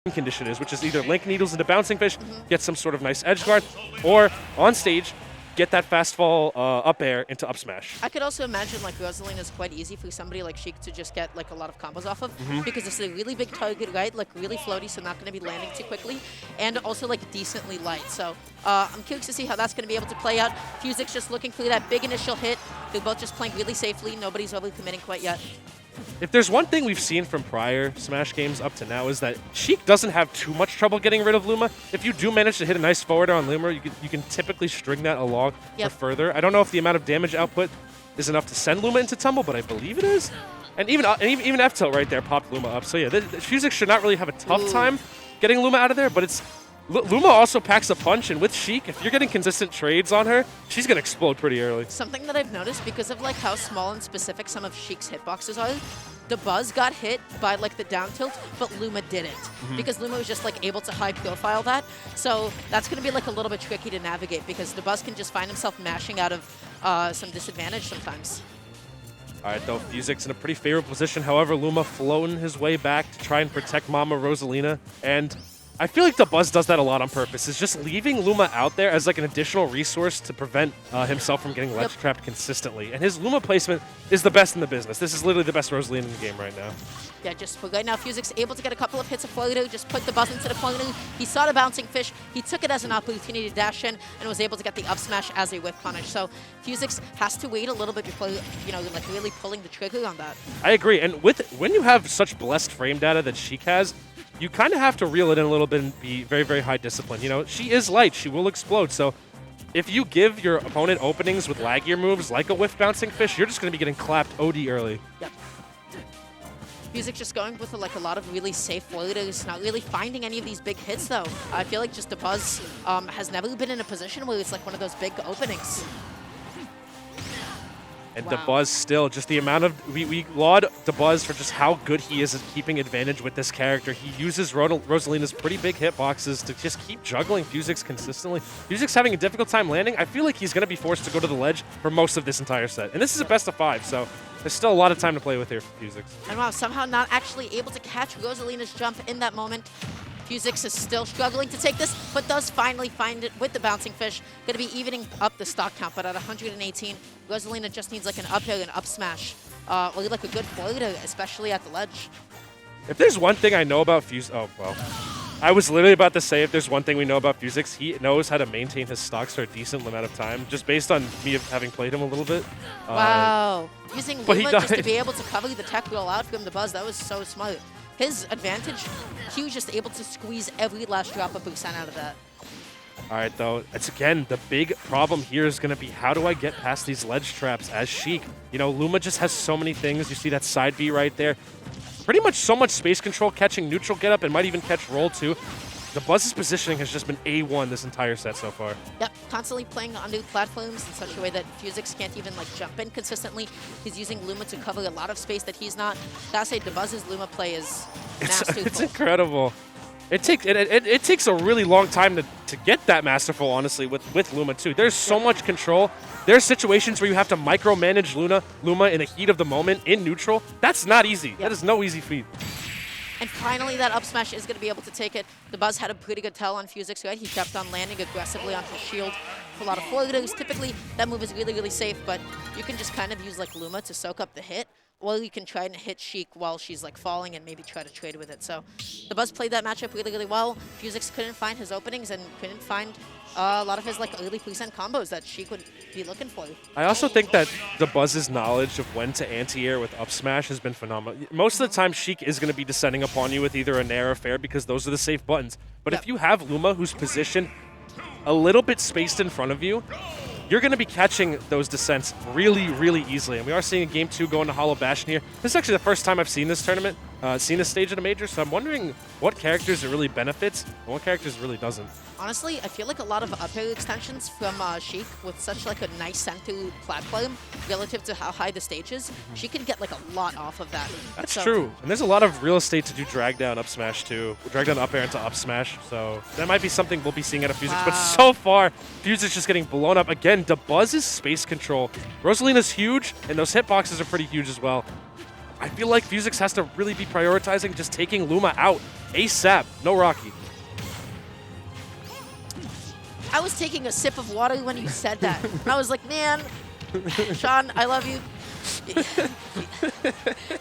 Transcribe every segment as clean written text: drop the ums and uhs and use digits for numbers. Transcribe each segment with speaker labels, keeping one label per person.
Speaker 1: condition is, which is either link needles into bouncing fish, get some sort of nice edge guard, or on stage, get that fast fall up air into up smash.
Speaker 2: I could also imagine like Rosallina is quite easy for somebody like Shiek to just get like a lot of combos off of because it's a really big target, right? Like really floaty, so not going to be landing too quickly, and also like decently light. So I'm curious to see how that's going to be able to play out. Phuzix just looking for that big initial hit. They're both just playing really safely. Nobody's really committing quite yet.
Speaker 1: If there's one thing we've seen from prior Smash games up to now is that Shiek doesn't have too much trouble getting rid of Luma. If you do manage to hit a nice forwarder on Luma, you can typically string that along for further. I don't know if the amount of damage output is enough to send Luma into tumble, but I believe it is. And even F-Tilt right there popped Luma up. So yeah, Phuzix should not really have a tough time getting Luma out of there, but it's Luma also packs a punch, and with Shiek, if you're getting consistent trades on her, she's going to explode pretty early.
Speaker 2: Something that I've noticed, because of like how small and specific some of Shiek's hitboxes are, Dabuz got hit by like the down tilt, but Luma didn't. Because Luma was just like able to high profile that. So that's going to be like a little bit tricky to navigate because Dabuz can just find himself mashing out of some disadvantage sometimes.
Speaker 1: All right, though, Phuzix in a pretty favorable position. However, Luma floating his way back to try and protect Mama Rosallina. And I feel like Dabuz does that a lot on purpose. Is just leaving Luma out there as like an additional resource to prevent himself from getting ledge trapped consistently. And his Luma placement is the best in the business. This is literally the best Rosallina in the game right now.
Speaker 2: Yeah, just for right now, Phuzix able to get a couple of hits of floater, just put the buzz into the corner. He saw the bouncing fish. He took it as an opportunity to dash in and was able to get the up smash as a whiff punish. So Phuzix has to wait a little bit before, you know, like really pulling the trigger on that. I
Speaker 1: agree. And when you have such blessed frame data that Shiek has, you kind of have to reel it in a little bit and be very, very high discipline. You know, she is light. She will explode. So if you give your opponent openings with laggier moves like a whiff bouncing fish, you're just going to be getting clapped OD early.
Speaker 2: Yep. Phuzix just going with like a lot of really safe floaters, not really finding any of these big hits though. I feel like just Dabuz has never been in a position where it's like one of those big openings.
Speaker 1: And Dabuz still, just the amount of, we laud Dabuz for just how good he is at keeping advantage with this character. He uses Rosallina's pretty big hitboxes to just keep juggling Phuzix consistently. Phuzix having a difficult time landing. I feel like he's going to be forced to go to the ledge for most of this entire set. And this is a best of 5, so there's still a lot of time to play with here for Phuzix.
Speaker 2: And wow, somehow not actually able to catch Rosallina's jump in that moment. Phuzix is still struggling to take this, but does finally find it with the bouncing fish. Going to be evening up the stock count, but at 118, Rosallina just needs like an up air and up smash. Or like a good floater, especially at the ledge.
Speaker 1: If there's one thing I know about Phuzix, oh, well. I was literally about to say if there's one thing we know about Phuzix, he knows how to maintain his stocks for a decent amount of time, just based on me having played him a little bit.
Speaker 2: Wow. Using Luma just to be able to cover the tech roll out from Dabuz, that was so smart. His advantage, he was just able to squeeze every last drop of percent out of that.
Speaker 1: All right, though, it's again, the big problem here is going to be how do I get past these ledge traps as Shiek? You know, Luma just has so many things. You see that side B right there. Pretty much so much space control, catching neutral get up, and might even catch roll too. Dabuz's positioning has just been A1 this entire set so far. Yep,
Speaker 2: constantly playing on new platforms in such a way that Phuzix can't even like jump in consistently. He's using Luma to cover a lot of space that he's not. Gotta say, Dabuz's Luma play is masterful.
Speaker 1: It's incredible. It takes a really long time to get that masterful, honestly, with Luma too. There's so much control. There's situations where you have to micromanage Luma in the heat of the moment in neutral. That's not easy. That is no easy feat.
Speaker 2: And finally, that up smash is going to be able to take it. Dabuz had a pretty good tell on Phuzix, right? He kept on landing aggressively onto his shield for a lot of floaters. Typically, that move is really, really safe, but you can just kind of use like Luma to soak up the hit, or you can try and hit Shiek while she's like falling and maybe try to trade with it. So Dabuz played that matchup really, really well. Phuzix couldn't find his openings and couldn't find a lot of his like early percent combos that Shiek would be looking for.
Speaker 1: I also think that Dabuz's knowledge of when to anti-air with up smash has been phenomenal. Most of the time, Shiek is going to be descending upon you with either a nair or fair because those are the safe buttons. But if you have Luma who's positioned a little bit spaced in front of you, you're going to be catching those descents really, really easily. And we are seeing a Game 2 go into Hollow Bastion here. This is actually the first time I've seen this tournament, seen this stage at a major, so I'm wondering what characters it really benefits and what characters it really doesn't.
Speaker 2: Honestly, I feel like a lot of up air extensions from Shiek with such like a nice center platform relative to how high the stage is, she can get like a lot off of that.
Speaker 1: That's true. And there's a lot of real estate to do drag down up smash too. Drag down up air into up smash. So that might be something we'll be seeing out of Phuzix. But so far, Phuzix just getting blown up. Again, Dabuz's space control. Rosallina's huge, and those hitboxes are pretty huge as well. I feel like Phuzix has to really be prioritizing just taking Luma out ASAP. No Rocky.
Speaker 2: I was taking a sip of water when you said that. I was like, man, Sean, I love you.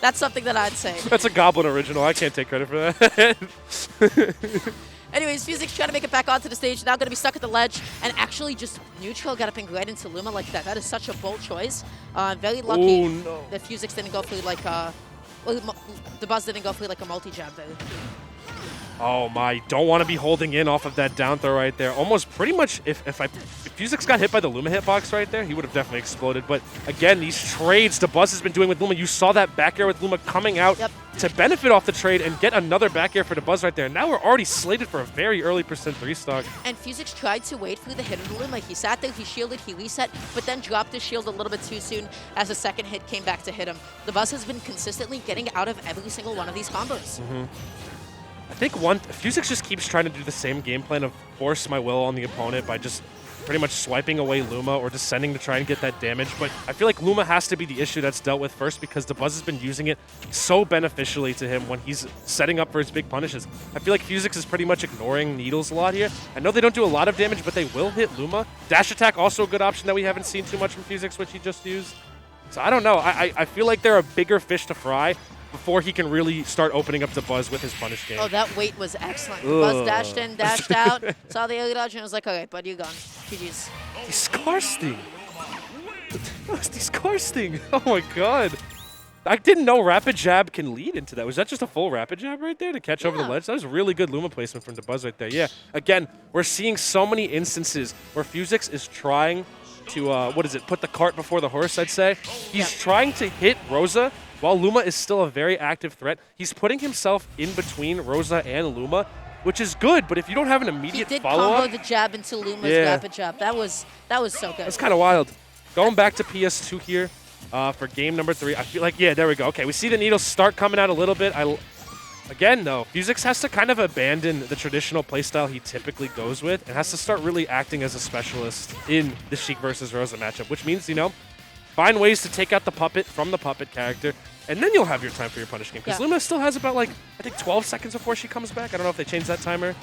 Speaker 2: That's something that I'd say.
Speaker 1: That's a Goblin original. I can't take credit for that.
Speaker 2: Anyways, Phuzix trying to make it back onto the stage. Now going to be stuck at the ledge and actually just neutral got up and right into Luma like that. That is such a bold choice. Very lucky that Phuzix didn't go through like the Buzz didn't go through like a multi-jab there.
Speaker 1: Oh my, don't want to be holding in off of that down throw right there. Almost pretty much, if Phuzix got hit by the Luma hitbox right there, he would have definitely exploded. But again, these trades Dabuz has been doing with Luma, you saw that back air with Luma coming out to benefit off the trade and get another back air for Dabuz right there. Now we're already slated for a very early %3 stock.
Speaker 2: And Phuzix tried to wait for the hit of the Luma. He sat there, he shielded, he reset, but then dropped his shield a little bit too soon as the second hit came back to hit him. Dabuz has been consistently getting out of every single one of these combos.
Speaker 1: I think Phuzix just keeps trying to do the same game plan of force my will on the opponent by just pretty much swiping away Luma or descending to try and get that damage. But I feel like Luma has to be the issue that's dealt with first because Dabuz has been using it so beneficially to him when he's setting up for his big punishes. I feel like Phuzix is pretty much ignoring needles a lot here. I know they don't do a lot of damage, but they will hit Luma. Dash attack also a good option that we haven't seen too much from Phuzix, which he just used. So I don't know. I feel like they're a bigger fish to fry before he can really start opening up Dabuz with his punish game.
Speaker 2: Oh, that wait was excellent. Buzz dashed in, dashed out, saw the early dodge, and was like, okay, bud, you're gone. GG's.
Speaker 1: Disgusting. That's disgusting. Oh my god. I didn't know rapid jab can lead into that. Was that just a full rapid jab right there to catch over the ledge? That was really good Luma placement from Dabuz right there. Yeah, again, we're seeing so many instances where Phuzix is trying to, put the cart before the horse, I'd say. He's trying to hit Rosa while Luma is still a very active threat. He's putting himself in between Rosa and Luma, which is good, but if you don't have an immediate follow-up...
Speaker 2: He did combo the jab into Luma's rapid jab. That was so good.
Speaker 1: That's kind of wild. Going back to PS2 here for game number 3, I feel like, yeah, there we go. Okay, we see the needles start coming out a little bit. Again, though, Phuzix has to kind of abandon the traditional playstyle he typically goes with and has to start really acting as a specialist in the Shiek versus Rosa matchup, which means, find ways to take out the puppet from the puppet character, and then you'll have your time for your punish game. Because Luma still has about, I think 12 seconds before she comes back. I don't know if they changed that timer,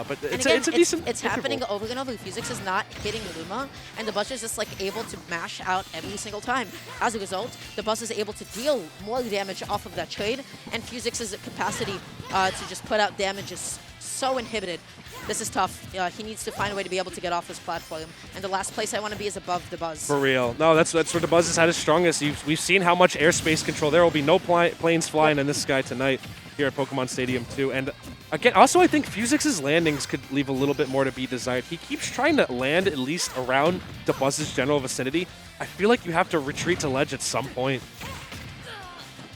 Speaker 1: but it's a decent
Speaker 2: It's happening over and over. Phuzix is not hitting Luma, and Dabuz is just, able to mash out every single time. As a result, Dabuz is able to deal more damage off of that trade, and Phuzix's capacity to just put out damage is so inhibited. This is tough. He needs to find a way to be able to get off this platform. And the last place I want to be is above Dabuz.
Speaker 1: For real. No, that's where Dabuz is at his strongest. We've seen how much airspace control. There will be no planes flying in this sky tonight here at Pokemon Stadium 2. And again, also I think Phuzix's landings could leave a little bit more to be desired. He keeps trying to land at least around Dabuz's general vicinity. I feel like you have to retreat to ledge at some point.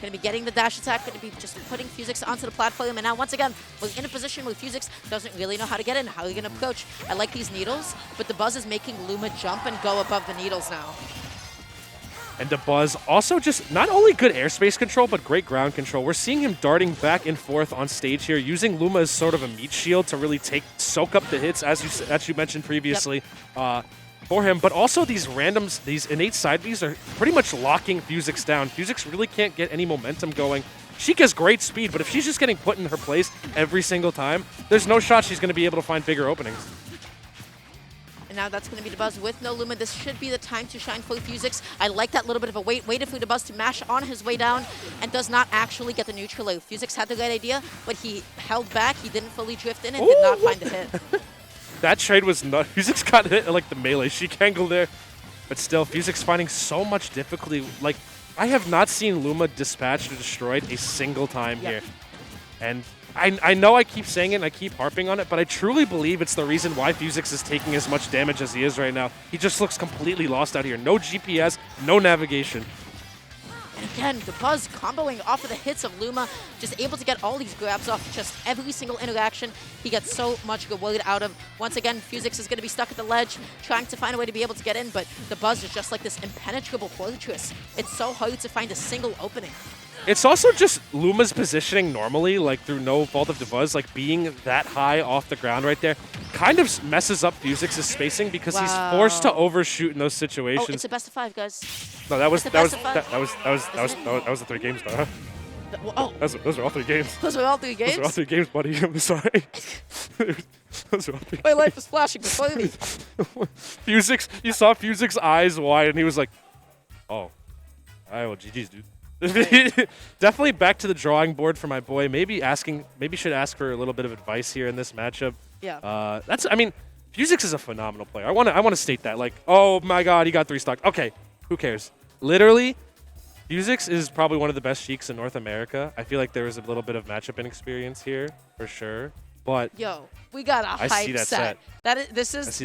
Speaker 2: Going to be getting the dash attack, going to be just putting Phuzix onto the platform. And now, once again, we're in a position where Phuzix doesn't really know how to get in. How are you going to approach? I like these needles, but Dabuz is making Luma jump and go above the needles now.
Speaker 1: And Dabuz also just not only good airspace control, but great ground control. We're seeing him darting back and forth on stage here, using Luma as sort of a meat shield to really soak up the hits, as you mentioned previously. For him, but also these innate side Bs are pretty much locking Phuzix down. Phuzix really can't get any momentum going. Sheik has great speed, but if she's just getting put in her place every single time, there's no shot she's going to be able to find bigger openings.
Speaker 2: And now that's going to be Dabuz with no Luma. This should be the time to shine for Phuzix. I like that little bit of a waited for Dabuz to mash on his way down and does not actually get the neutral. Phuzix had the right idea, but he held back. He didn't fully drift in and did not find the hit. That
Speaker 1: trade was nuts. Phuzix got hit like the melee Sheik angle there. But still, Phuzix finding so much difficulty. I have not seen Luma dispatched or destroyed a single time here. And I know I keep saying it and I keep harping on it, but I truly believe it's the reason why Phuzix is taking as much damage as he is right now. He just looks completely lost out here. No GPS, no navigation.
Speaker 2: And again, Dabuz comboing off of the hits of Luma, just able to get all these grabs off just every single interaction. He gets so much reward out of. Once again, Phuzix is going to be stuck at the ledge, trying to find a way to be able to get in, but Dabuz is just like this impenetrable fortress. It's so hard to find a single opening.
Speaker 1: It's also just Luma's positioning normally, through no fault of Dabuz, being that high off the ground right there, kind of messes up Phuzix's spacing because he's forced to overshoot in those situations.
Speaker 2: Oh, it's a best of 5, guys.
Speaker 1: No, that was the 3 games though. Huh?
Speaker 2: Oh,
Speaker 1: Those are all 3 games.
Speaker 2: those were all 3 games?
Speaker 1: Those are all 3 games, buddy. I'm sorry. Those are all 3
Speaker 2: My life is flashing before me.
Speaker 1: Phuzix, you saw Phuzix's eyes wide, and he was like, oh. All right, well, GG's, dude. Definitely back to the drawing board for my boy. Maybe should ask for a little bit of advice here in this matchup.
Speaker 2: Yeah.
Speaker 1: I mean, Phuzix is a phenomenal player. I want to state that. Like, oh my God, he got 3 stock. Okay, who cares? Literally, Phuzix is probably one of the best Sheiks in North America. I feel like there was a little bit of matchup inexperience here, for sure. But
Speaker 2: yo, we got a hype
Speaker 1: see that set.
Speaker 2: This is